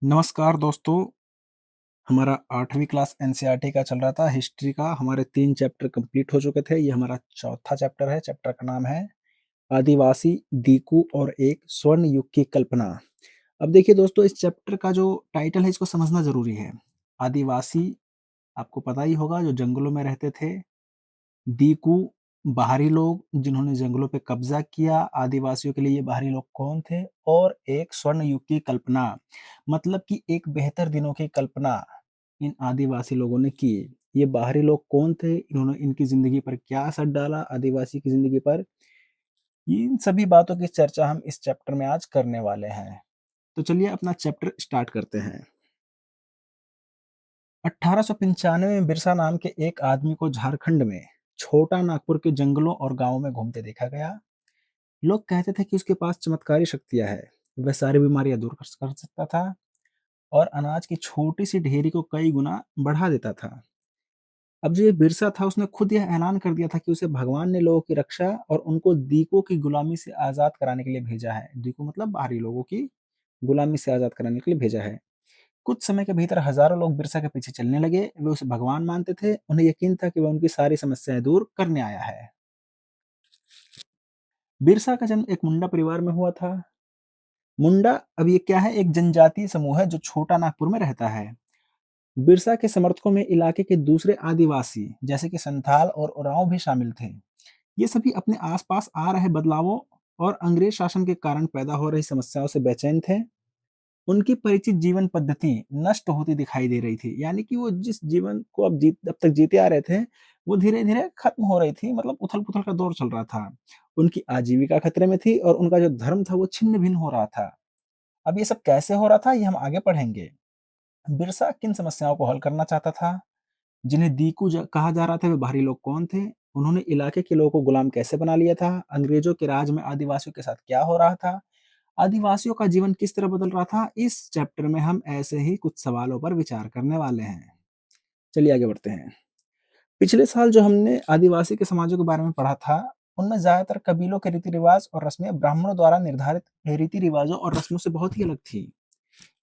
नमस्कार दोस्तों, हमारा 8वीं क्लास एनसीईआरटी का चल रहा था हिस्ट्री का। हमारे 3 चैप्टर कंप्लीट हो चुके थे। ये हमारा चौथा चैप्टर है। चैप्टर का नाम है आदिवासी, दीकू और एक स्वर्ण युग की कल्पना। अब देखिए दोस्तों, इस चैप्टर का जो टाइटल है इसको समझना ज़रूरी है। आदिवासी आपको पता ही होगा, जो जंगलों में रहते थे। दीकू बाहरी लोग जिन्होंने जंगलों पे कब्जा किया। आदिवासियों के लिए ये बाहरी लोग कौन थे? और एक स्वर्ण युग की कल्पना, मतलब कि एक बेहतर दिनों की कल्पना इन आदिवासी लोगों ने की। ये बाहरी लोग कौन थे? इन्होंने इनकी ज़िंदगी पर क्या असर डाला आदिवासी की ज़िंदगी पर? इन सभी बातों की चर्चा हम इस चैप्टर में आज करने वाले हैं। तो चलिए अपना चैप्टर स्टार्ट करते हैं। 1895 में बिरसा नाम के एक आदमी को झारखंड में छोटा नागपुर के जंगलों और गांवों में घूमते देखा गया। लोग कहते थे कि उसके पास चमत्कारी शक्तियां है। वह सारी बीमारियां दूर कर सकता था और अनाज की छोटी सी ढेरी को कई गुना बढ़ा देता था। अब जो ये बिरसा था, उसने खुद यह ऐलान कर दिया था कि उसे भगवान ने लोगों की रक्षा और उनको दीकों की गुलामी से आजाद कराने के लिए भेजा है। दीको मतलब बाहरी लोगों की गुलामी से आजाद कराने के लिए भेजा है। कुछ समय के भीतर हजारों लोग बिरसा के पीछे चलने लगे। वे उसे भगवान मानते थे। उन्हें यकीन था कि वह उनकी सारी समस्याएं दूर करने आया है। बिरसा का जन्म एक मुंडा परिवार में हुआ था। मुंडा, अब ये क्या है, एक जनजातीय समूह है जो छोटा नागपुर में रहता है। बिरसा के समर्थकों में इलाके के दूसरे आदिवासी जैसे कि संथाल और उरांव भी शामिल थे। ये सभी अपने आसपास आ रहे बदलावों और अंग्रेज शासन के कारण पैदा हो रही समस्याओं से बेचैन थे। उनकी परिचित जीवन पद्धति नष्ट होती दिखाई दे रही थी। यानी कि वो जिस जीवन को अब तक जीते आ रहे थे, वो धीरे-धीरे खत्म हो रही थी। मतलब उथल-पुथल का दौर चल रहा था। उनकी आजीविका खतरे में थी और उनका जो धर्म था वो छिन्न-भिन्न हो रहा था। अब ये सब कैसे हो रहा था, ये हम आगे पढ़ेंगे। बिरसा किन समस्याओं को हल करना चाहता था? जिन्हें दीकू कहा जा रहा था, वे बाहरी लोग कौन थे? उन्होंने इलाके के लोगों को गुलाम कैसे बना लिया था? अंग्रेजों के राज में आदिवासियों के साथ क्या हो रहा था? आदिवासियों का जीवन किस तरह बदल रहा था? इस चैप्टर में हम ऐसे ही कुछ सवालों पर विचार करने वाले हैं। चलिए आगे बढ़ते हैं। पिछले साल जो हमने आदिवासी के समाजों के बारे में पढ़ा था, उनमें ज्यादातर कबीलों के रीति रिवाज और रस्में ब्राह्मणों द्वारा निर्धारित रीति रिवाजों और रस्मों से बहुत ही अलग थी।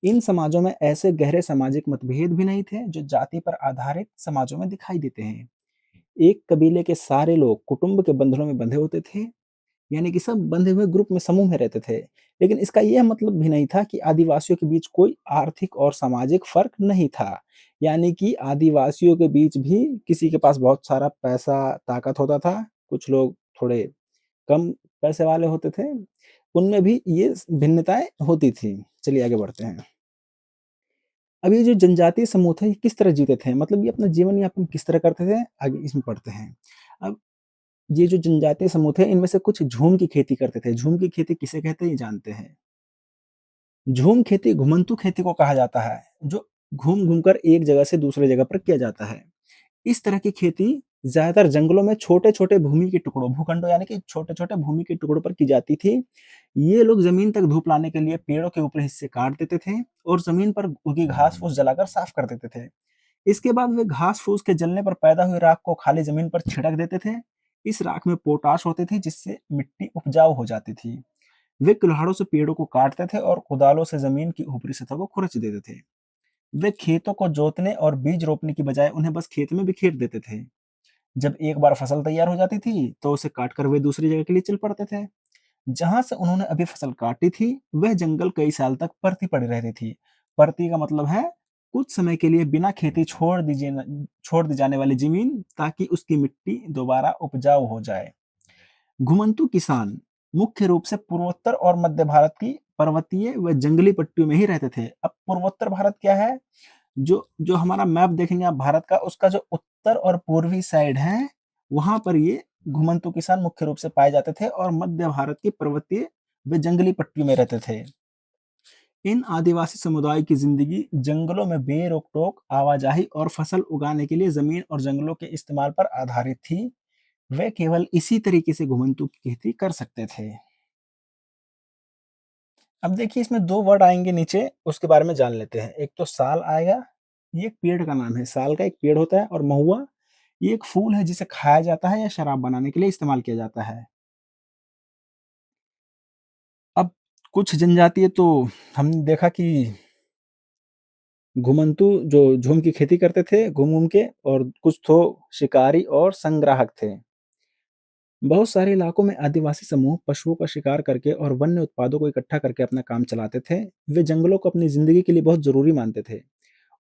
इन समाजों में ऐसे गहरे सामाजिक मतभेद भी नहीं थे जो जाति पर आधारित समाजों में दिखाई देते हैं। एक कबीले के सारे लोग कुटुंब के बंधनों में बंधे होते थे। यानी कि सब बंधे हुए ग्रुप में, समूह में रहते थे। लेकिन इसका यह मतलब भी नहीं था कि आदिवासियों के बीच कोई आर्थिक और सामाजिक फ़र्क नहीं था। यानी कि आदिवासियों के बीच भी किसी के पास बहुत सारा पैसा, ताकत होता था, कुछ लोग थोड़े कम पैसे वाले होते थे। उनमें भी ये भिन्नताएँ होती थी। चलिए आगे बढ़ते हैं। अब ये जो जनजातीय समूह थे, ये किस तरह जीते थे? मतलब ये अपना जीवन यापन किस तरह करते थे? आगे इसमें पढ़ते हैं। अब ये जो जनजातीय समूह थे, इनमें से कुछ झूम की खेती करते थे। झूम की खेती किसे कहते हैं, ये जानते हैं। झूम खेती घुमंतू खेती को कहा जाता है, जो घूम-घूम कर एक जगह से दूसरे जगह पर किया जाता है। इस तरह की खेती ज़्यादातर जंगलों में छोटे-छोटे भूमि के टुकड़ों, भूखंडों यानी कि छोटे-छोटे भूमि के टुकड़ों पर की जाती थी। ये लोग ज़मीन तक धूप लाने के लिए पेड़ों के ऊपरी हिस्से काट देते थे और ज़मीन पर उगी घास-फूस जलाकर साफ कर देते थे। इसके बाद वे घास-फूस के जलने पर पैदा हुई राख को खाली ज़मीन पर छिड़क देते थे। इस राख में पोटाश होती थी, जिससे मिट्टी उपजाऊ हो जाती थी। वे कुल्हाड़ों से पेड़ों को काटते थे और कुदालों से ज़मीन की ऊपरी सतह को खुरच देते थे। वे खेतों को जोतने और बीज रोपने की बजाय उन्हें बस खेत में बिखेर देते थे। जब एक बार फसल तैयार हो जाती थी, तो उसे काटकर वे दूसरी जगह के लिए चल पड़ते थे। जहाँ से उन्होंने अभी फसल काटी थी, वह जंगल कई साल तक परती पड़ी रहती थी। परती का मतलब है कुछ समय के लिए बिना खेती छोड़ दी जाने वाली जमीन, ताकि उसकी मिट्टी दोबारा उपजाऊ हो जाए। घुमंतू किसान मुख्य रूप से पूर्वोत्तर और मध्य भारत की पर्वतीय व जंगली पट्टियों में ही रहते थे। अब पूर्वोत्तर भारत क्या है? जो जो हमारा मैप देखेंगे आप भारत का, उसका जो उत्तर और पूर्वी साइड है, वहां पर ये घुमंतू किसान मुख्य रूप से पाए जाते थे और मध्य भारत की पर्वतीय व जंगली पट्टियों में रहते थे। इन आदिवासी समुदाय की जिंदगी जंगलों में बेरोक टोक आवाजाही और फसल उगाने के लिए जमीन और जंगलों के इस्तेमाल पर आधारित थी। वे केवल इसी तरीके से घुमंतू की खेती कर सकते थे। अब देखिए, इसमें 2 वर्ड आएँगे नीचे, उसके बारे में जान लेते हैं। एक तो साल आएगा, ये एक पेड़ का नाम है। साल का एक पेड़ होता है, और महुआ, ये एक फूल है जिसे खाया जाता है या शराब बनाने के लिए इस्तेमाल किया जाता है। अब कुछ जनजातीय तो हमने देखा कि घुमंतू जो झूम की खेती करते थे घूम-घूम के, और कुछ तो शिकारी और संग्राहक थे। बहुत सारे इलाकों में आदिवासी समूह पशुओं का शिकार करके और वन्य उत्पादों को इकट्ठा करके अपना काम चलाते थे। वे जंगलों को अपनी जिंदगी के लिए बहुत जरूरी मानते थे।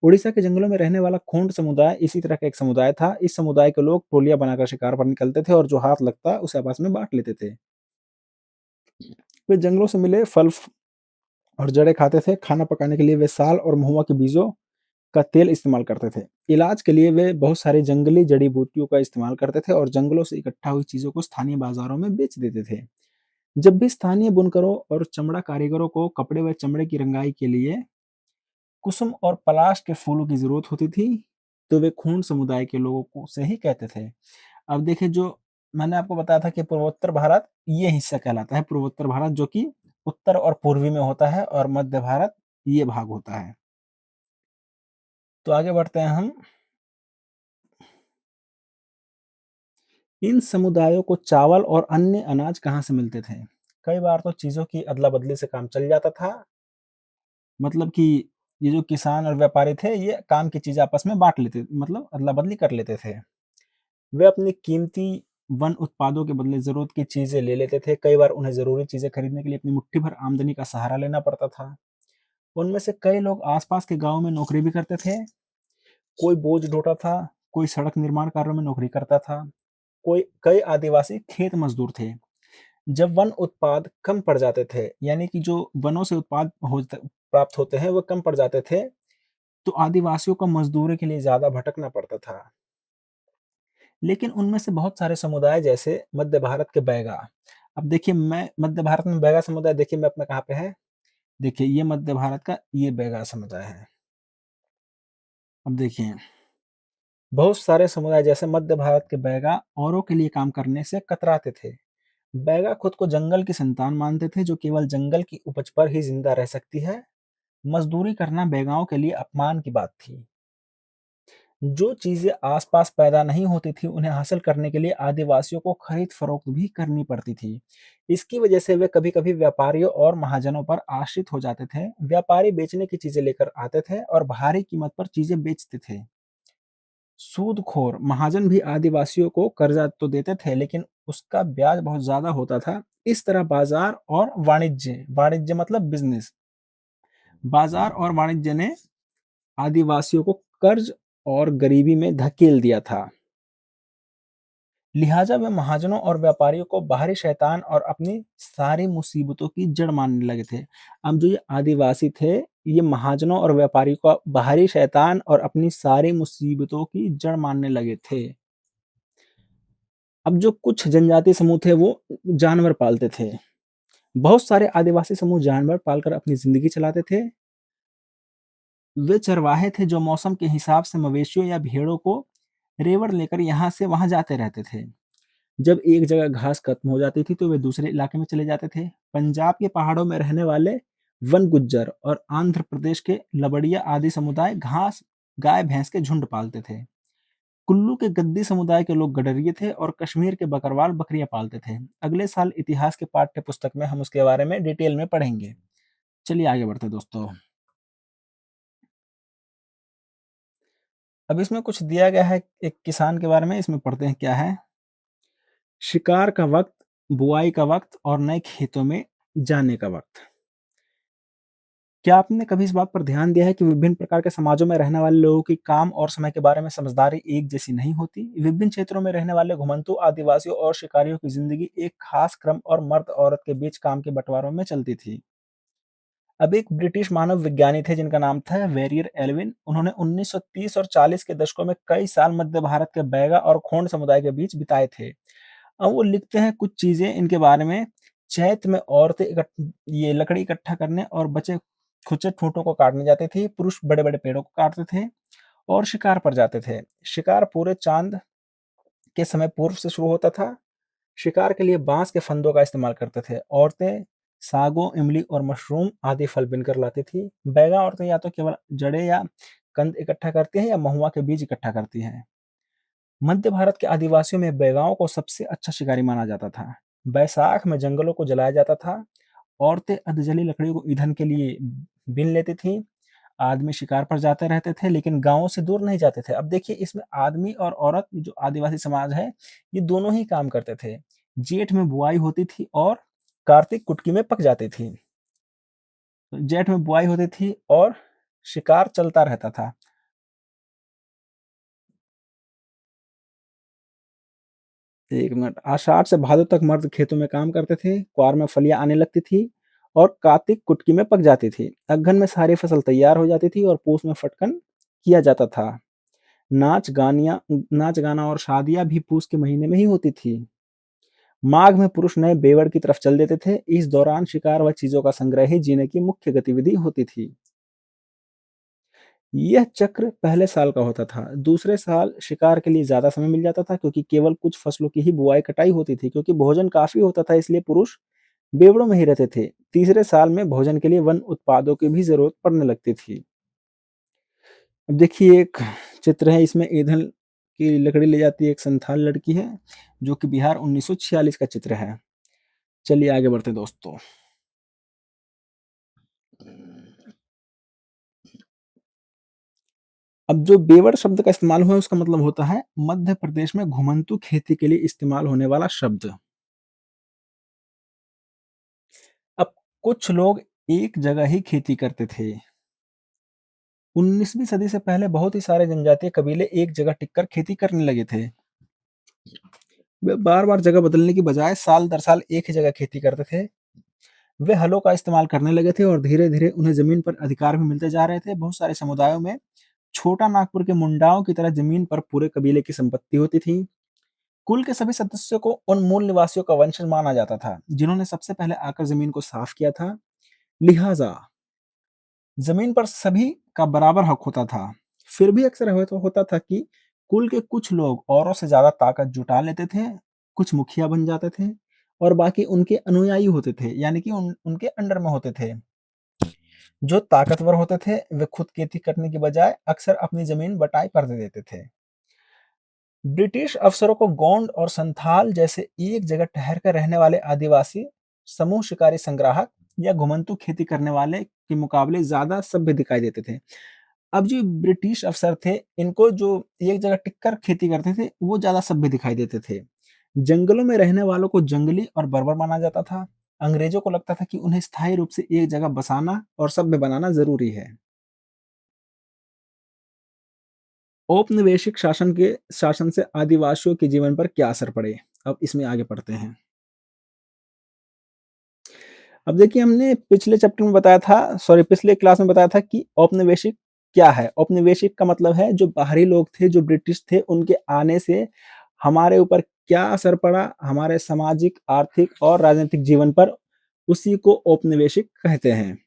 उड़ीसा के जंगलों में रहने वाला खोंड समुदाय इसी तरह का एक समुदाय था। इस समुदाय के लोग टोलियां बनाकर शिकार पर निकलते थे और जो हाथ लगता उसे आपस में बांट लेते थे। वे जंगलों से मिले फल और जड़ें खाते थे। खाना पकाने के लिए वे साल और महुआ के बीजों का तेल इस्तेमाल करते थे। इलाज के लिए वे बहुत सारी जंगली जड़ी बूटियों का इस्तेमाल करते थे और जंगलों से इकट्ठा हुई चीजों को स्थानीय बाजारों में बेच देते थे। जब भी स्थानीय बुनकरों और चमड़ा कारीगरों को कपड़े व चमड़े की रंगाई के लिए कुसुम और पलाश के फूलों की जरूरत होती थी, तो वे खून समुदाय के लोगों को से ही कहते थे। अब देखिए, जो मैंने आपको बताया था कि पूर्वोत्तर भारत ये हिस्सा कहलाता है, पूर्वोत्तर भारत जो कि उत्तर और पूर्वी में होता है, और मध्य भारत ये भाग होता है। तो आगे बढ़ते हैं हम। इन समुदायों को चावल और अन्य अनाज कहाँ से मिलते थे? कई बार तो चीजों की अदला बदली से काम चल जाता था। मतलब कि ये जो किसान और व्यापारी थे, ये काम की चीज़ आपस में बाँट लेते, मतलब अदला-बदली कर लेते थे। वे अपनी कीमती वन उत्पादों के बदले ज़रूरत की चीज़ें ले लेते थे। कई बार उन्हें ज़रूरी चीज़ें खरीदने के लिए अपनी मुट्ठी भर आमदनी का सहारा लेना पड़ता था। उनमें से कई लोग आस-पास के गाँव में नौकरी भी करते थे। कोई बोझ ढोता था, कोई सड़क निर्माण कार्यों में नौकरी करता था, कोई कई आदिवासी खेत मज़दूर थे। जब वन उत्पाद कम पड़ जाते थे, यानी कि जो वनों से उत्पाद प्राप्त होते हैं, वो कम पड़ जाते थे, तो आदिवासियों को मजदूरी के लिए ज़्यादा भटकना पड़ता था। लेकिन उनमें से बहुत सारे समुदाय जैसे मध्य भारत के बैगा, अब देखिए मैं मध्य भारत में बैगा समुदाय, देखिए मैप में कहाँ पे है? देखिए ये मध्य भारत का ये बैगा समुदाय है। अब देखिए, बहुत सारे समुदाय जैसे मध्य भारत के बैगा औरों के लिए काम करने से कतराते थे। बैगा खुद को जंगल की संतान मानते थे जो केवल जंगल की उपज पर ही जिंदा रह सकती है। मजदूरी करना बैगाओं के लिए अपमान की बात थी। जो चीजें आसपास पैदा नहीं होती थी, उन्हें हासिल करने के लिए आदिवासियों को खरीद फरोख्त भी करनी पड़ती थी। इसकी वजह से वे कभी-कभी व्यापारियों और महाजनों पर आश्रित हो जाते थे। व्यापारी बेचने की चीजें लेकर आते थे और भारी कीमत पर चीजें बेचते थे। सूदखोर महाजन भी आदिवासियों को कर्जा तो देते थे, लेकिन उसका ब्याज बहुत ज्यादा होता था। इस तरह बाजार और वाणिज्य, वाणिज्य मतलब बिजनेस, बाजार और वाणिज्य ने आदिवासियों को कर्ज और गरीबी में धकेल दिया था। लिहाजा वे महाजनों और व्यापारियों को बाहरी शैतान और अपनी सारी मुसीबतों की जड़ मानने लगे थे। अब जो ये आदिवासी थे, ये महाजनों और व्यापारियों का बाहरी शैतान और अपनी सारी मुसीबतों की जड़ मानने लगे थे। अब जो कुछ जनजातीय समूह थे, वो जानवर पालते थे। बहुत सारे आदिवासी समूह जानवर पालकर अपनी जिंदगी चलाते थे। वे चरवाहे थे जो मौसम के हिसाब से मवेशियों या भेड़ों को रेवड़ लेकर यहाँ से वहाँ जाते रहते थे। जब एक जगह घास खत्म हो जाती थी, तो वे दूसरे इलाके में चले जाते थे। पंजाब के पहाड़ों में रहने वाले वन गुज्जर और आंध्र प्रदेश के लबड़िया आदि समुदाय घास, गाय भैंस के झुंड पालते थे। कुल्लू के गद्दी समुदाय के लोग गडरिये थे और कश्मीर के बकरवाल बकरियां पालते थे। अगले साल इतिहास के पाठ्य पुस्तक में हम उसके बारे में डिटेल में पढ़ेंगे। चलिए आगे बढ़ते हैं दोस्तों। अब इसमें कुछ दिया गया है एक किसान के बारे में, इसमें पढ़ते हैं क्या है। शिकार का वक्त, बुआई का वक्त और नए खेतों में जाने का वक्त। क्या आपने कभी इस बात पर ध्यान दिया है कि विभिन्न प्रकार के समाजों में रहने वाले लोगों की काम और समय के बारे में समझदारी एक जैसी नहीं होती? विभिन्न क्षेत्रों में रहने वाले घुमंतू आदिवासियों और शिकारियों की जिंदगी एक खास क्रम और मर्द औरत के बीच काम के बंटवारों में चलती थी। अब एक ब्रिटिश मानव विज्ञानी थे जिनका नाम था वेरियर एल्विन। उन्होंने 1930 और 40 के दशकों में कई साल मध्य भारत के बैगा और खोंड समुदाय के बीच बिताए थे। अब वो लिखते हैं कुछ चीजें इनके बारे में। चैत में औरतें ये लकड़ी इकट्ठा करने और बचे खुचे ठूंठों को काटने जाती थी। पुरुष बड़े बड़े पेड़ों को काटते थे और शिकार पर जाते थे। शिकार पूरे चांद के समय पूर्व से शुरू होता था। शिकार के लिए बांस के फंदों का इस्तेमाल करते थे। औरतें सागों, इमली और मशरूम आदि फल बिनकर लाती थी। बैगा औरतें या तो केवल जड़ें या कंद इकट्ठा करती हैं या महुआ के बीज इकट्ठा करती हैं। मध्य भारत के आदिवासियों में बैगाओं को सबसे अच्छा शिकारी माना जाता था। बैसाख में जंगलों को जलाया जाता था। औरतें अधजली लकड़ियों को ईंधन के लिए बीन लेती थीं। आदमी शिकार पर जाते रहते थे लेकिन गाँवों से दूर नहीं जाते थे। अब देखिए इसमें आदमी और औरत जो आदिवासी समाज है, ये दोनों ही काम करते थे। जेठ में बुआई होती थी और कार्तिक कुटकी में पक जाती थी। जेठ में बुआई होती थी और शिकार चलता रहता था। 1 मिनट, आषाढ़ से भादो तक मर्द खेतों में काम करते थे, क्वार में फलियाँ आने लगती थी और कार्तिक कुटकी में पक जाती थी। अगहन में सारी फसल तैयार हो जाती थी और पूस में फटकन किया जाता था। नाच गाना और शादियाँ भी पूस के महीने में ही होती थी। माघ में पुरुष नए बेवड़ की तरफ चल देते थे। इस दौरान शिकार व चीजों का संग्रह ही जीने की मुख्य गतिविधि होती थी। यह चक्र पहले साल का होता था। दूसरे साल शिकार के लिए ज़्यादा समय मिल जाता था क्योंकि केवल कुछ फसलों की ही बुआई-कटाई होती थी क्योंकि भोजन काफ़ी होता था इसलिए पुरुष बेवड़ों में ही रहते थे। तीसरे साल में भोजन के लिए वन उत्पादों की भी ज़रूरत पड़ने लगती थी। अब देखिए एक चित्र है, इसमें ईंधन की लकड़ी ले जाती है एक संथाल लड़की है, जो कि बिहार 1946 का चित्र है। चलिए आगे बढ़ते हैं दोस्तों। अब जो बेवड़ शब्द का इस्तेमाल हुआ है उसका मतलब होता है मध्य प्रदेश में घुमंतू खेती के लिए इस्तेमाल होने वाला शब्द। अब कुछ लोग एक जगह ही खेती करते थे। 19वीं सदी से पहले बहुत ही सारे जनजातीय कबीले एक जगह टिककर खेती करने लगे थे। वे बार-बार जगह बदलने की बजाय साल दर साल एक ही जगह खेती करते थे। वे हलों का इस्तेमाल करने लगे थे और धीरे-धीरे उन्हें ज़मीन पर अधिकार भी मिलते जा रहे थे। बहुत सारे समुदायों में छोटा नागपुर के मुंडाओं की तरह ज़मीन पर पूरे कबीले की संपत्ति होती थी। कुल के सभी सदस्यों को उन मूल निवासियों का वंशज माना जाता था, जिन्होंने सबसे पहले आकर ज़मीन को साफ किया था। लिहाजा ज़मीन पर सभी का बराबर हक होता था। फिर भी अक्सर होता था कि कुल के कुछ लोग औरों से ज़्यादा ताकत जुटा लेते थे, कुछ मुखिया बन जाते थे और बाकी उनके अनुयायी होते थे, यानी कि उनके अंडर में होते थे। जो ताकतवर होते थे, वे खुद खेती करने की बजाय अक्सर अपनी ज़मीन बँटाई पर दे देते थे। ब्रिटिश अफसरों को गोंड और संथाल जैसे एक जगह ठहर कर रहने वाले आदिवासी समूह शिकारी संग्राहक या घुमंतू खेती करने वाले के मुकाबले ज्यादा सभ्य दिखाई देते थे। अब जो ब्रिटिश अफसर थे, इनको जो एक जगह टिककर खेती करते थे वो ज्यादा सभ्य दिखाई देते थे। जंगलों में रहने वालों को जंगली और बर्बर माना जाता था। अंग्रेजों को लगता था कि उन्हें स्थायी रूप से एक जगह बसाना और सभ्य बनाना जरूरी है। औपनिवेशिक शासन से आदिवासियों के जीवन पर क्या असर पड़े? अब इसमें आगे पढ़ते हैं। अब देखिए हमने पिछले चैप्टर में बताया था, सॉरी पिछले क्लास में बताया था कि औपनिवेशिक क्या है? औपनिवेशिक का मतलब है जो बाहरी लोग थे, जो ब्रिटिश थे, उनके आने से हमारे ऊपर क्या असर पड़ा, हमारे सामाजिक, आर्थिक और राजनीतिक जीवन पर, उसी को औपनिवेशिक कहते हैं।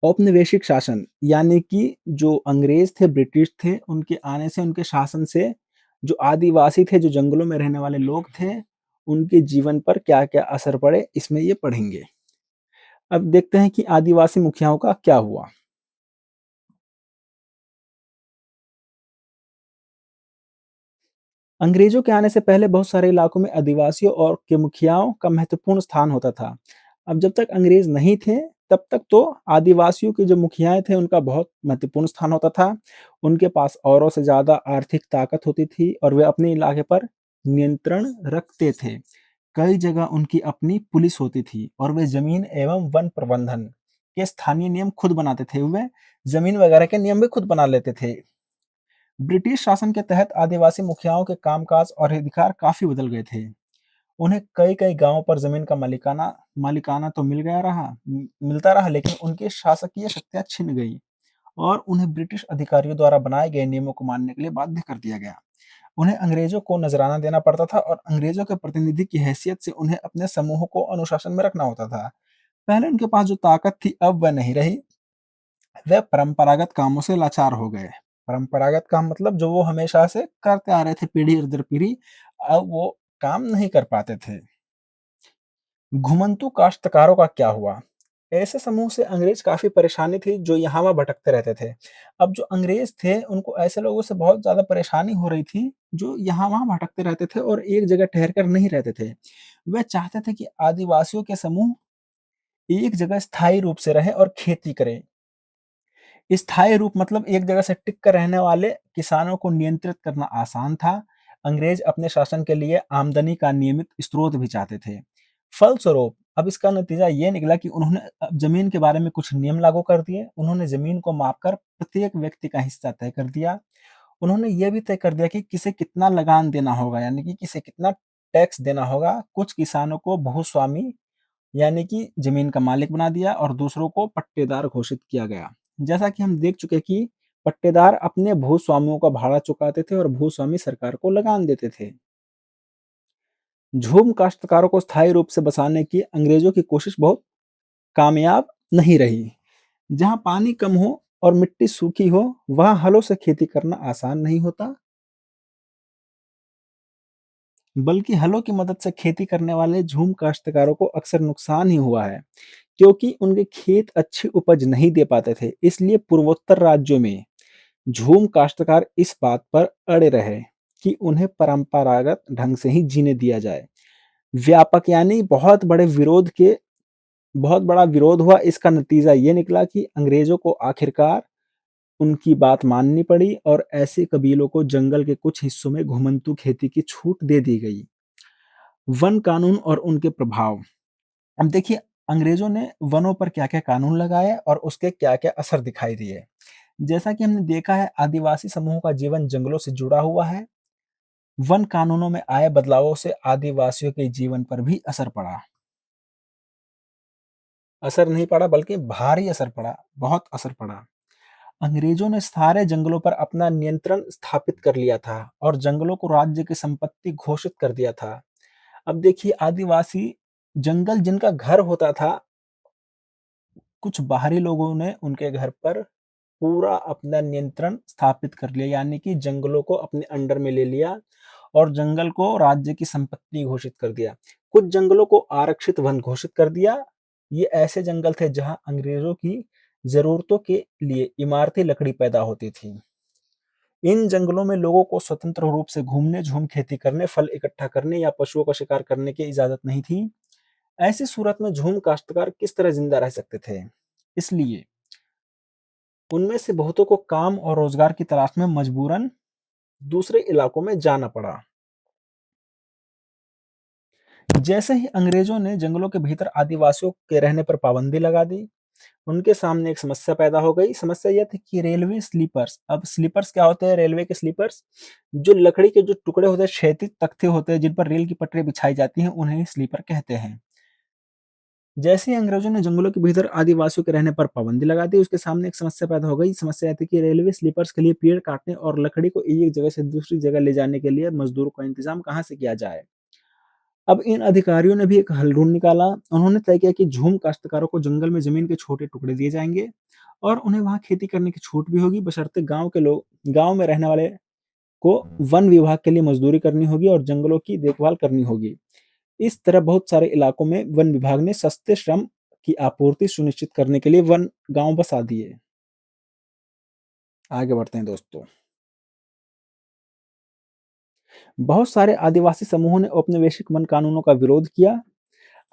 औपनिवेशिक शासन यानी कि जो अंग्रेज थे, ब्रिटिश थे, उनके आने से, उनके शासन से जो आदिवासी थे, जो जंगलों में रहने वाले लोग थे, उनके जीवन पर क्या-क्या असर पड़े, इसमें ये पढ़ेंगे। अब देखते हैं कि आदिवासी मुखियाओं का क्या हुआ। अंग्रेजों के आने से पहले बहुत सारे इलाकों में आदिवासियों और के मुखियाओं का महत्वपूर्ण स्थान होता था। अब जब तक अंग्रेज नहीं थे, तब तक तो आदिवासियों के जो मुखियाएँ थे, उनका बहुत महत्वपूर्ण स्थान होता था। उनके पास औरों से ज़्यादा आर्थिक ताकत होती थी और वे अपने इलाके पर नियंत्रण रखते थे। कई जगह उनकी अपनी पुलिस होती थी और वे ज़मीन एवं वन प्रबंधन के स्थानीय नियम खुद बनाते थे। वे ज़मीन वगैरह के नियम भी खुद बना लेते थे। ब्रिटिश शासन के तहत आदिवासी मुखियाओं के कामकाज और अधिकार काफी बदल गए थे। उन्हें कई-कई गांवों पर जमीन का मालिकाना मालिकाना तो मिलता रहा, लेकिन उनकी शासकीय शक्तियां छिन गई और उन्हें ब्रिटिश अधिकारियों द्वारा बनाए गए नियमों को मानने के लिए बाध्य कर दिया गया। उन्हें अंग्रेजों को नजराना देना पड़ता था और अंग्रेजों के प्रतिनिधि की हैसियत से उन्हें अपने समूह को अनुशासन में रखना होता था। पहले उनके पास जो ताकत थी, अब वह नहीं रही। वे परंपरागत कामों से लाचार हो गए। परंपरागत काम मतलब जो वो हमेशा से करते आ रहे थे पीढ़ी दर पीढ़ी, अब वो काम नहीं कर पाते थे। घुमंतू काश्तकारों का क्या हुआ? ऐसे समूह से अंग्रेज काफी परेशानी थी, जो यहाँ वहाँ भटकते रहते थे। अब जो अंग्रेज थे, उनको ऐसे लोगों से बहुत ज्यादा परेशानी हो रही थी, जो यहाँ वहाँ भटकते रहते थे और एक जगह ठहर कर नहीं रहते थे। वे चाहते थे कि आदिवासियों के समूह एक जगह स्थायी रूप से रहें और खेती करें। स्थायी रूप मतलब एक जगह से टिक कर रहने वाले किसानों को नियंत्रित करना आसान था। अंग्रेज अपने शासन के लिए आमदनी का नियमित स्रोत भी चाहते थे। फलस्वरूप अब इसका नतीजा ये निकला कि उन्होंने अब जमीन के बारे में कुछ नियम लागू कर दिए। उन्होंने जमीन को मापकर प्रत्येक व्यक्ति का हिस्सा तय कर दिया। उन्होंने ये भी तय कर दिया कि किसे कितना लगान देना होगा, यानी कि किसे कितना टैक्स देना होगा। कुछ किसानों को भूस्वामी यानी कि जमीन का मालिक बना दिया और दूसरों को पट्टेदार घोषित किया गया। जैसा कि हम देख चुके कि पट्टेदार अपने भूस्वामियों का भाड़ा चुकाते थे और भूस्वामी सरकार को लगान देते थे। झूम काश्तकारों को स्थायी रूप से बसाने की अंग्रेजों की कोशिश बहुत कामयाब नहीं रही। जहां पानी कम हो और मिट्टी सूखी हो, वहां हलों से खेती करना आसान नहीं होता, बल्कि हलों की मदद से खेती करने वाले झूम काश्तकारों को अक्सर नुकसान ही हुआ है, क्योंकि उनके खेत अच्छी उपज नहीं दे पाते थे। इसलिए पूर्वोत्तर राज्यों में झूम काश्तकार इस बात पर अड़े रहे कि उन्हें परंपरागत ढंग से ही जीने दिया जाए। व्यापक यानी बहुत बड़ा विरोध हुआ। इसका नतीजा ये निकला कि अंग्रेजों को आखिरकार उनकी बात माननी पड़ी और ऐसे कबीलों को जंगल के कुछ हिस्सों में घुमंतू खेती की छूट दे दी गई। वन कानून और उनके प्रभाव। अब देखिए, अंग्रेजों ने वनों पर क्या-क्या कानून लगाए और उसके क्या-क्या असर दिखाई दिए। जैसा कि हमने देखा है, आदिवासी समूहों का जीवन जंगलों से जुड़ा हुआ है। वन कानूनों में आए बदलावों से आदिवासियों के जीवन पर भी असर पड़ा। असर नहीं पड़ा बल्कि भारी असर पड़ा, बहुत असर पड़ा। अंग्रेजों ने सारे जंगलों पर अपना नियंत्रण स्थापित कर लिया था और जंगलों को राज्य की संपत्ति घोषित कर दिया था। अब देखिए, आदिवासी जंगल जिनका घर होता था, कुछ बाहरी लोगों ने उनके घर पर पूरा अपना नियंत्रण स्थापित कर लिया, यानी कि जंगलों को अपने अंडर में ले लिया और जंगल को राज्य की संपत्ति घोषित कर दिया। कुछ जंगलों को आरक्षित वन घोषित कर दिया। ये ऐसे जंगल थे जहां अंग्रेजों की जरूरतों के लिए इमारती लकड़ी पैदा होती थी। इन जंगलों में लोगों को स्वतंत्र रूप से घूमने, झूम खेती करने, फल इकट्ठा करने या पशुओं का शिकार करने की इजाजत नहीं थी। ऐसी सूरत में झूम काश्तकार किस तरह जिंदा रह सकते थे? इसलिए उनमें से बहुतों को काम और रोजगार की तलाश में मजबूरन दूसरे इलाकों में जाना पड़ा। जैसे ही अंग्रेजों ने जंगलों के भीतर आदिवासियों के रहने पर पाबंदी लगा दी, उनके सामने एक समस्या पैदा हो गई। समस्या यह थी कि रेलवे स्लीपर्स, अब स्लीपर्स क्या होते हैं? रेलवे के स्लीपर्स, जो लकड़ी के जो टुकड़े होते हैं, क्षैतिज तख्ते होते हैं जिन पर रेल की पटरी बिछाई जाती हैं, उन्हें ही स्लीपर कहते हैं। जैसे ही अंग्रेजों ने जंगलों के भीतर आदिवासियों के रहने पर पाबंदी लगा दी, उसके सामने एक समस्या पैदा हो गई। समस्या यह थी कि रेलवे स्लीपर्स के लिए पेड़ काटने और लकड़ी को एक जगह से दूसरी जगह ले जाने के लिए मजदूरों का इंतजाम कहाँ से किया जाए? अब इन अधिकारियों ने भी एक हल ढूंढ निकाला। उन्होंने तय किया कि झूम काश्तकारों को जंगल में जमीन के छोटे टुकड़े दिए जाएंगे और उन्हें वहां खेती करने की छूट भी होगी, बशर्ते गांव में रहने वाले को वन विभाग के लिए मजदूरी करनी होगी और जंगलों की देखभाल करनी होगी। इस तरह बहुत सारे इलाकों में वन विभाग ने सस्ते श्रम की आपूर्ति सुनिश्चित करने के लिए वन गांव बसा दिए। आगे बढ़ते हैं दोस्तों। बहुत सारे आदिवासी समूहों ने औपनिवेशिक वन कानूनों का विरोध किया।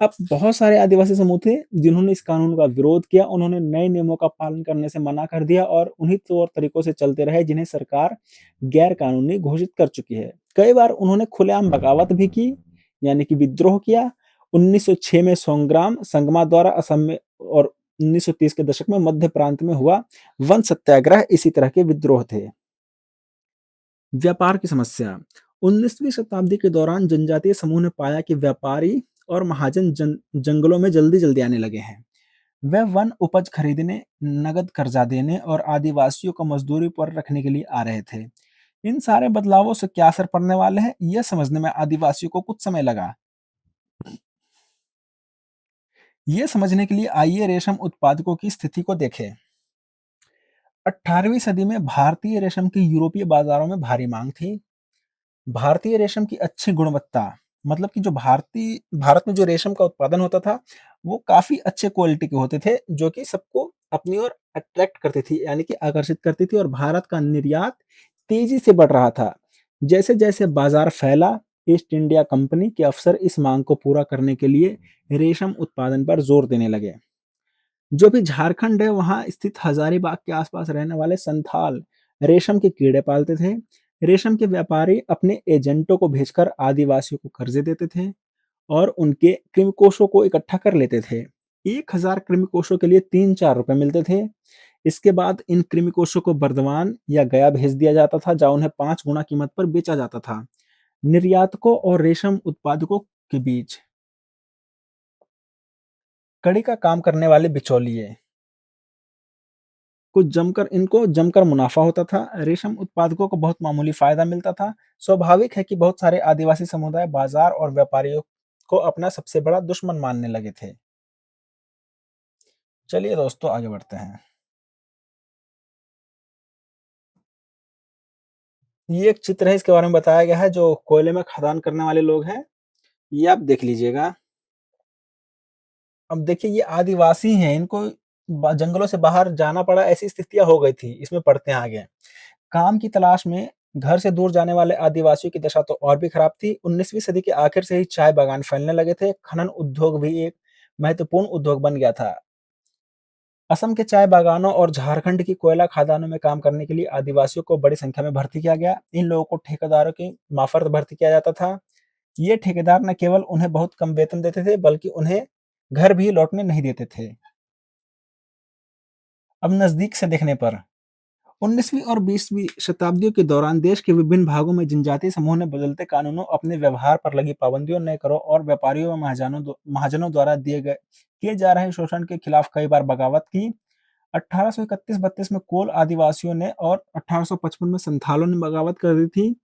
अब बहुत सारे आदिवासी समूह थे जिन्होंने इस कानून का विरोध किया। उन्होंने नए नियमों का पालन करने से मना कर दिया और उन्हीं तौर तरीकों से चलते रहे जिन्हें सरकार गैर कानूनी घोषित कर चुकी है। कई बार उन्होंने खुलेआम बगावत भी की, यानी कि विद्रोह किया। 1906 में संग्राम संगमा द्वारा असम में और 1930 के दशक में मध्य प्रांत में हुआ वन सत्याग्रह इसी तरह के विद्रोह थे। व्यापार की समस्या। 19वीं शताब्दी के दौरान जनजातीय समूह ने पाया कि व्यापारी और महाजन जंगलों में जल्दी-जल्दी आने लगे हैं। वे वन उपज खरीदने, नगद कर्जा देने और आदिवासियों को मजदूरी पर रखने के लिए आ रहे थे। इन सारे बदलावों से क्या असर पड़ने वाले हैं, यह समझने में आदिवासियों को कुछ समय लगा। ये समझने के लिए आइए रेशम उत्पादकों की स्थिति को देखें। 18वीं सदी में भारतीय रेशम की यूरोपीय बाजारों में भारी मांग थी। भारतीय रेशम की अच्छी गुणवत्ता, मतलब कि जो भारत में जो रेशम का उत्पादन होता था, वो काफ़ी अच्छे क्वालिटी के होते थे, जो कि सबको अपनी ओर अट्रैक्ट करती थी, यानी कि आकर्षित करती थी और भारत का निर्यात तेज़ी से बढ़ रहा था। जैसे-जैसे बाज़ार फैला, ईस्ट इंडिया कंपनी के अफसर इस माँग को पूरा करने के लिए रेशम उत्पादन पर जोर देने लगे। जो भी झारखंड है वहाँ स्थित हजारीबाग के आसपास रहने वाले संथाल रेशम के कीड़े पालते थे। रेशम के व्यापारी अपने एजेंटों को भेजकर आदिवासियों को कर्जे देते थे और उनके कृमिकोशों को इकट्ठा कर लेते थे। 1000 कृमिकोशों के लिए 3-4 रुपए मिलते थे। इसके बाद इन कृमिकोशों को बर्दवान या गया भेज दिया जाता था, जहाँ उन्हें 5 गुना कीमत पर बेचा जाता था। निर्यातकों और रेशम उत्पादकों के बीच कड़ी का काम करने वाले बिचौलिए को जमकर मुनाफा होता था। रेशम उत्पादकों को बहुत मामूली फायदा मिलता था। स्वाभाविक है कि बहुत सारे आदिवासी समुदाय बाजार और व्यापारियों को अपना सबसे बड़ा दुश्मन मानने लगे थे। चलिए दोस्तों आगे बढ़ते हैं। ये एक चित्र है, इसके बारे में बताया गया है। जो कोयले में खदान करने वाले लोग हैं, ये आप देख लीजिएगा। अब देखिए ये आदिवासी हैं, इनको जंगलों से बाहर जाना पड़ा, ऐसी स्थितियां हो गई थी। इसमें पढ़ते हैं आगे। काम की तलाश में घर से दूर जाने वाले आदिवासियों की दशा तो और भी खराब थी। 19वीं सदी के आखिर से ही चाय बागान फैलने लगे थे। खनन उद्योग भी एक महत्वपूर्ण उद्योग बन गया था। असम के चाय बागानों और झारखंड की कोयला खदानों में काम करने के लिए आदिवासियों को बड़ी संख्या में भर्ती किया गया। इन लोगों को ठेकेदारों की मार्फत भर्ती किया जाता था। ये ठेकेदार न केवल उन्हें बहुत कम वेतन देते थे, बल्कि उन्हें घर भी लौटने नहीं देते थे। अब नजदीक से देखने पर 19वीं और 20वीं शताब्दियों के दौरान देश के विभिन्न भागों में जनजातीय समूह ने बदलते कानूनों, अपने व्यवहार पर लगी पाबंदियों, नए करों और व्यापारियों व महाजनों द्वारा किए जा रहे शोषण के खिलाफ कई बार बगावत की। 1831-32 में कोल आदिवासियों ने और 1855 में संथालों ने बगावत कर दी थी।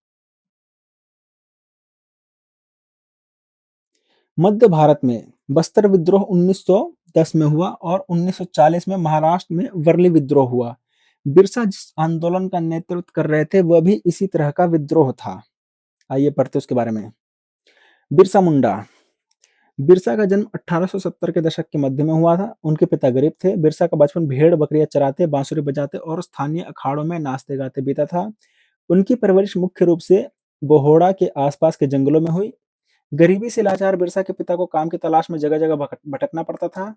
मध्य भारत में बस्तर विद्रोह 1910 में हुआ और 1940 में महाराष्ट्र में वर्ली विद्रोह हुआ। बिरसा जिस आंदोलन का नेतृत्व कर रहे थे वह भी इसी तरह का विद्रोह था। आइए पढ़ते उसके बारे में। बिरसा मुंडा। बिरसा का जन्म 1870 के दशक के मध्य में हुआ था। उनके पिता गरीब थे। बिरसा का बचपन भेड़ बकरियां चराते, बांसुरी बजाते और स्थानीय अखाड़ों में नाचते गाते बीता था। उनकी परवरिश मुख्य रूप से बोहोड़ा के आसपास के जंगलों में हुई। गरीबी से लाचार बिरसा के पिता को काम की तलाश में जगह जगह भटकना पड़ता था।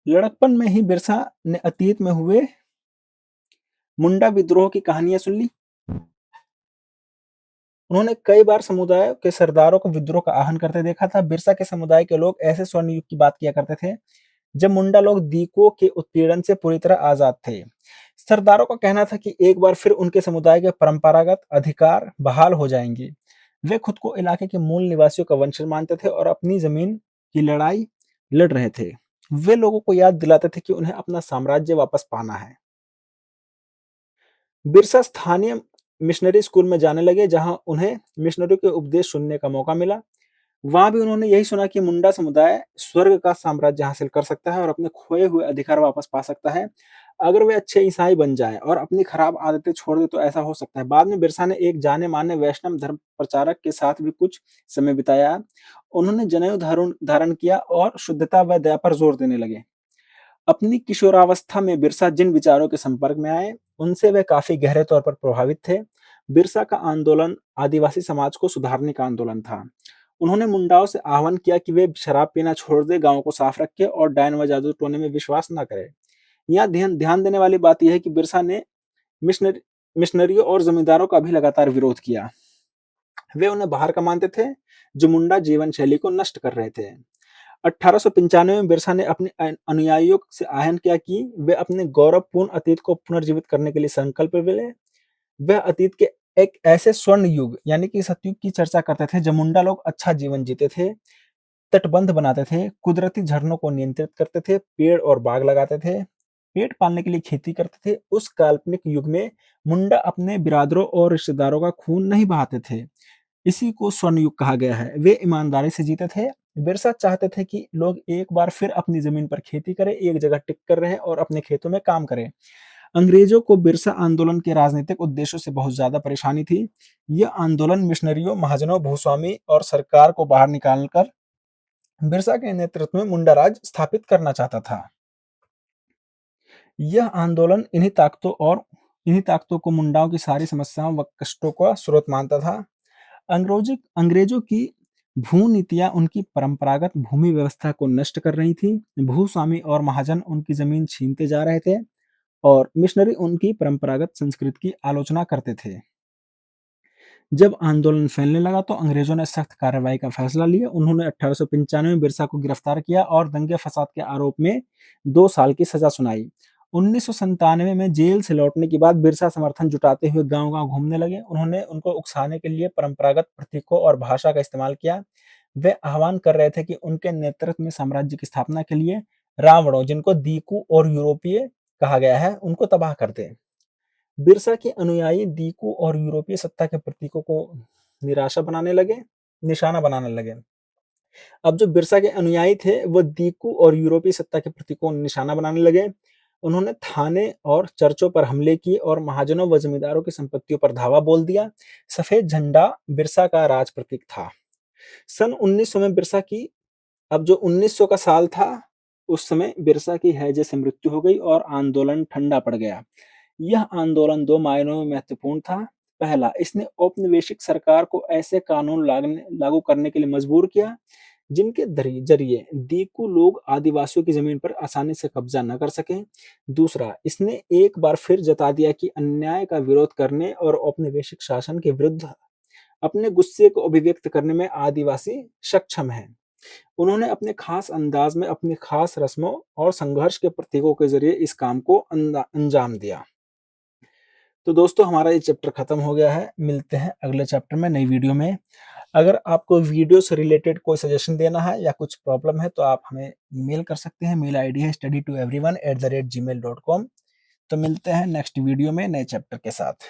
लड़कपन में ही बिरसा ने अतीत में हुए मुंडा विद्रोह की कहानियां सुन ली। उन्होंने कई बार समुदाय के सरदारों को विद्रोह का आह्वान करते देखा था। बिरसा के समुदाय के लोग ऐसे स्वर्ण युग की बात किया करते थे जब मुंडा लोग दीको के उत्पीड़न से पूरी तरह आजाद थे। सरदारों का कहना था कि एक बार फिर उनके समुदाय के परंपरागत अधिकार बहाल हो जाएंगे। वे खुद को इलाके के मूल निवासियों का वंशज मानते थे और अपनी जमीन की लड़ाई लड़ रहे थे। वे लोगों को याद दिलाते थे कि उन्हें अपना साम्राज्य वापस पाना है। बिरसा स्थानीय मिशनरी स्कूल में जाने लगे, जहां उन्हें मिशनरी के उपदेश सुनने का मौका मिला। वहां भी उन्होंने यही सुना कि मुंडा समुदाय स्वर्ग का साम्राज्य हासिल कर सकता है और अपने खोए हुए अधिकार वापस पा सकता है। अगर वे अच्छे ईसाई बन जाए और अपनी खराब आदतें छोड़ दे तो ऐसा हो सकता है। बाद में बिरसा ने एक जाने माने वैष्णव धर्म प्रचारक के साथ भी कुछ समय बिताया। उन्होंने जनेऊ धारण धारण किया और शुद्धता व दया पर जोर देने लगे। अपनी किशोरावस्था में बिरसा जिन विचारों के संपर्क में आए, उनसे वे काफी गहरे तौर पर प्रभावित थे। बिरसा का आंदोलन आदिवासी समाज को सुधारने का आंदोलन था। उन्होंने मुंडाओं से आह्वान किया कि वे शराब पीना छोड़ दें, गांवों को साफ रखें और डायन व जादू टोने में विश्वास न करें। यहाँ ध्यान ध्यान देने वाली बात यह है कि बिरसा ने मिशनरी मिशनरियों और जमींदारों का भी लगातार विरोध किया। वे उन्हें बाहर का मानते थे, जो मुंडा जीवन शैली को नष्ट कर रहे थे। 1895 में बिरसा ने अपने अनुयायियों से आह्वान किया कि वे अपने गौरवपूर्ण अतीत को पुनर्जीवित करने के लिए संकल्प लें। वह अतीत के एक ऐसे स्वर्ण युग यानी कि सतयुग की चर्चा करते थे जब मुंडा लोग अच्छा जीवन जीते थे, तटबंध बनाते थे, कुदरती झरनों को नियंत्रित करते थे, पेड़ और बाग लगाते थे, पेट पालने के लिए खेती करते थे। उस काल्पनिक युग में मुंडा अपने बिरादरों और रिश्तेदारों का खून नहीं बहाते थे। इसी को स्वर्ण युग कहा गया है। वे ईमानदारी से जीते थे। बिरसा चाहते थे कि लोग एक बार फिर अपनी जमीन पर खेती करें, एक जगह टिक कर रहें और अपने खेतों में काम करें। अंग्रेजों को बिरसा आंदोलन के राजनीतिक उद्देश्यों से बहुत ज्यादा परेशानी थी। यह आंदोलन मिशनरियों, महाजनों, भूस्वामी और सरकार को बाहर निकालकर बिरसा के नेतृत्व में मुंडा राज स्थापित करना चाहता था। यह आंदोलन इन्हीं ताकतों को मुंडाओं की सारी समस्याओं व कष्टों का स्रोत मानता था। अंग्रेजों की भू-नीतियाँ उनकी परंपरागत भूमि व्यवस्था को नष्ट कर रही थीं। भूस्वामी और महाजन उनकी ज़मीन छीनते जा रहे थे और मिशनरी उनकी परंपरागत संस्कृति की आलोचना करते थे। जब आंदोलन फैलने लगा तो अंग्रेजों ने सख्त कार्रवाई का फैसला लिया। उन्होंने 1895 में बिरसा को गिरफ्तार किया और दंगे-फसाद के आरोप में 2 साल की सजा सुनाई। 1997 में जेल से लौटने के बाद बिरसा समर्थन जुटाते हुए गांव-गांव घूमने लगे। उन्होंने उनको उकसाने के लिए परंपरागत प्रतीकों और भाषा का इस्तेमाल किया। वे आह्वान कर रहे थे कि उनके नेतृत्व में साम्राज्य की स्थापना के लिए रावणों, जिनको दीकू और यूरोपीय कहा गया है, उनको तबाह कर दें। बिरसा के अनुयायी दीकू और यूरोपीय सत्ता के प्रतीकों को निशाना बनाने लगे। अब जो बिरसा के अनुयायी थे, वो दीकू और यूरोपीय सत्ता के प्रतीकों को निशाना बनाने लगे। उन्होंने थाने और चर्चों पर हमले किए और महाजनों व जमींदारों की संपत्तियों पर धावा बोल दिया। सफेद झंडा बिरसा का राज प्रतीक था। सन 1900 में बिरसा की अब जो 1900 का साल था, उस समय बिरसा की हैजे से मृत्यु हो गई और आंदोलन ठंडा पड़ गया। यह आंदोलन 2 मायनों में महत्वपूर्ण था। पहला, इसने औपनिवेशिक सरकार को ऐसे कानून लागू करने के लिए मजबूर किया, जिनके जरिए दीकू लोग आदिवासियों की जमीन पर आसानी से कब्जा न कर सकें। दूसरा, इसने एक बार फिर जता दिया कि अन्याय का विरोध करने और औपनिवेशिक शासन के विरुद्ध अपने गुस्से को अभिव्यक्त करने में आदिवासी सक्षम हैं। उन्होंने अपने खास अंदाज में अपनी खास रस्मों और संघर्ष के प्रतीकों के जरिए इस काम को अंजाम दिया। तो दोस्तों, हमारा ये चैप्टर खत्म हो गया है। मिलते हैं अगले चैप्टर में नई वीडियो में। अगर आपको वीडियो से रिलेटेड कोई सजेशन देना है या कुछ प्रॉब्लम है तो आप हमें ईमेल कर सकते हैं। मेल आईडी है study2everyone@gmail.com। तो मिलते हैं नेक्स्ट वीडियो में नए चैप्टर के साथ।